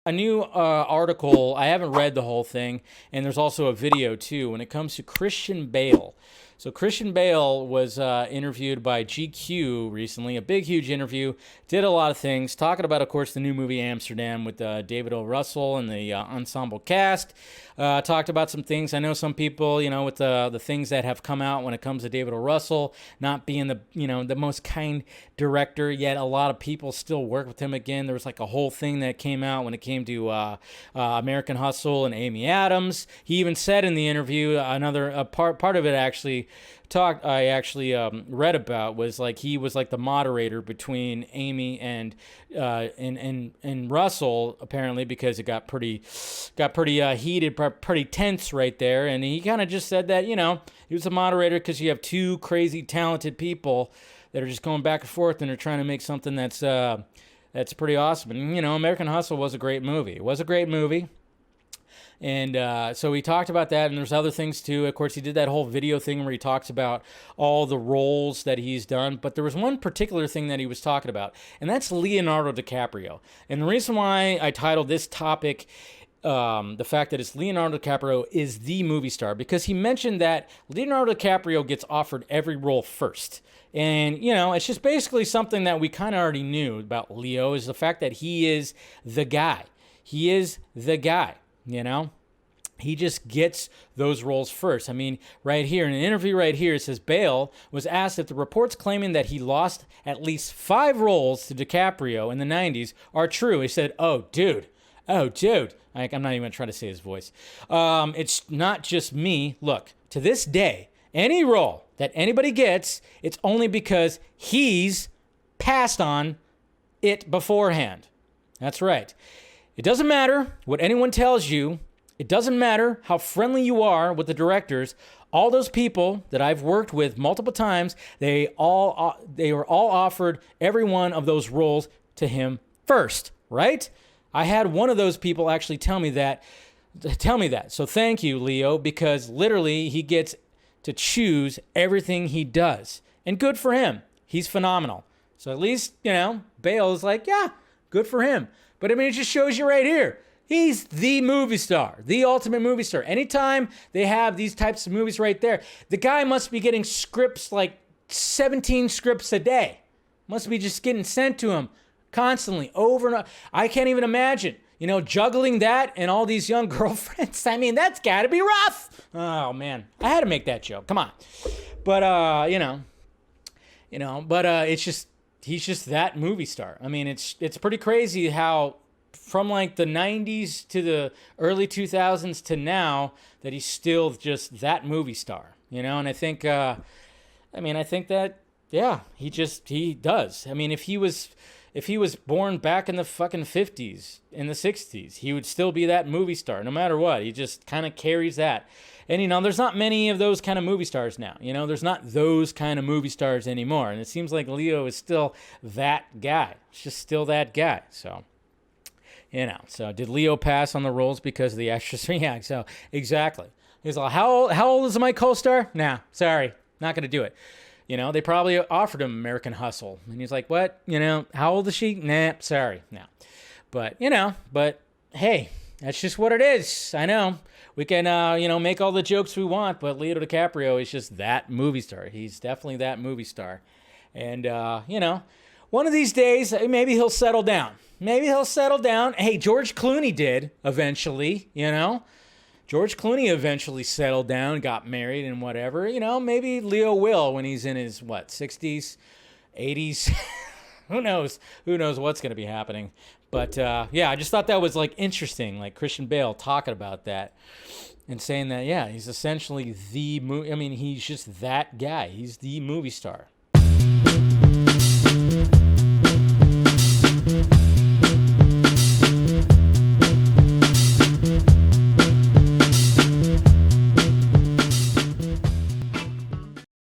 a new article. I haven't read the whole thing, and there's also a video too when it comes to Christian Bale. So Christian Bale was interviewed by GQ recently, a big, huge interview. Did a lot of things, talking about, of course, the new movie Amsterdam with David O. Russell and the ensemble cast. Talked about some things. I know some people, with the things that have come out when it comes to David O. Russell not being the most kind director, yet a lot of people still work with him again. There was like a whole thing that came out when it came to American Hustle and Amy Adams. He even said in the interview, another part of it actually I actually read about was like he was like the moderator between Amy and Russell, apparently, because it got pretty heated, pretty tense right there. And he kind of just said that he was a moderator because you have two crazy talented people that are just going back and forth, and they're trying to make something that's pretty awesome. And American Hustle was a great movie. It was a great movie. And so he talked about that, and there's other things too. Of course, he did that whole video thing where he talks about all the roles that he's done. But there was one particular thing that he was talking about, and that's Leonardo DiCaprio. And the reason why I titled this topic the fact that it's Leonardo DiCaprio is the movie star, because he mentioned that Leonardo DiCaprio gets offered every role first. And, it's just basically something that we kind of already knew about Leo, is the fact that he is the guy. He is the guy. He just gets those roles first. I mean, right here, in an interview right here, it says Bale was asked if the reports claiming that he lost at least 5 roles to DiCaprio in the 90s are true. He said, oh, dude. I'm not even going to try to say his voice. It's not just me. Look, to this day, any role that anybody gets, it's only because he's passed on it beforehand. That's right. It doesn't matter what anyone tells you. It doesn't matter how friendly you are with the directors. All those people that I've worked with multiple times, they were all offered every one of those roles to him first, right? I had one of those people actually tell me that. So thank you, Leo, because literally he gets to choose everything he does. And good for him. He's phenomenal. So at least, Bale is like, yeah, good for him. But I mean, it just shows you right here. He's the movie star, the ultimate movie star. Anytime they have these types of movies right there, the guy must be getting scripts, like 17 scripts a day. Must be just getting sent to him constantly, over and over. I can't even imagine, juggling that and all these young girlfriends. I mean, that's got to be rough. Oh, man. I had to make that joke. Come on. But, it's just, he's just that movie star. I mean, it's pretty crazy how from like the 90s to the early 2000s to now that he's still just that movie star, And I think, that, yeah, he does. I mean, if he was born back in the fucking 50s, in the 60s, he would still be that movie star no matter what. He just kind of carries that. And, there's not many of those kind of movie stars now. There's not those kind of movie stars anymore. And it seems like Leo is still that guy. It's just still that guy. So, so did Leo pass on the roles because of the extras? Yeah, so exactly. He's like, how old is my co-star? Nah, sorry, not going to do it. They probably offered him American Hustle. And he's like, what? How old is she? Nah, sorry. No. But, but hey, that's just what it is. I know. We can, make all the jokes we want, but Leo DiCaprio is just that movie star. He's definitely that movie star. And, one of these days, maybe he'll settle down. Hey, George Clooney did eventually, George Clooney eventually settled down, got married and whatever. Maybe Leo will when he's in his, 60s, 80s. Who knows? Who knows what's going to be happening? But, yeah, I just thought that was, interesting, Christian Bale talking about that and saying that, yeah, he's essentially he's just that guy. He's the movie star.